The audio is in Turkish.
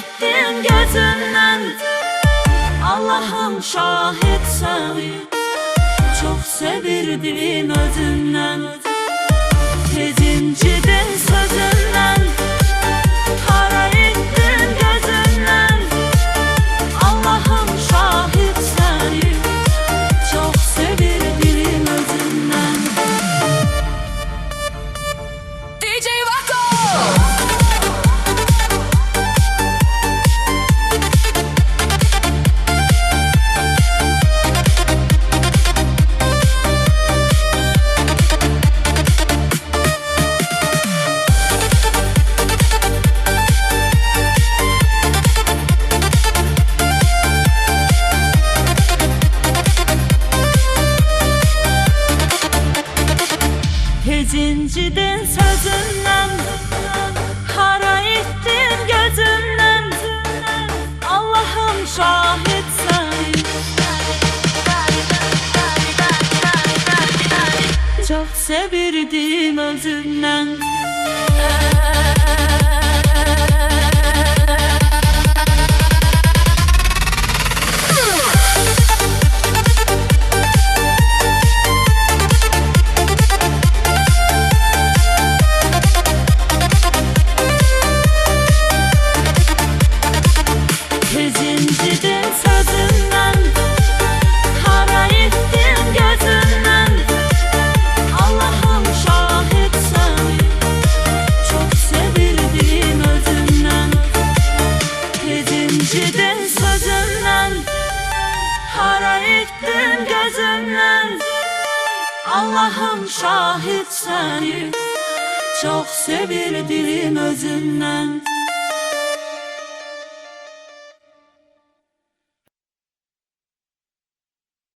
ettim gözünden. Allah'ım şahit seni çok sevirdim özünden. Tezinciden sözünden, hara ettim gözünden. Allah'ım şahit seni çok sevirdim özünden. DJ Waco! Tezinciden sözünden, hara ettim gözünden. Allah'ım şahit seni çok sevirdim özünden. Tezinciden sözünden, hara ettim gözünden. Allah'ım şahit seni çok sevirdim özünden. Tezinciden sözünden, hara ettim gözünden. Allah'ım şahit seni çok sevirdim özünden.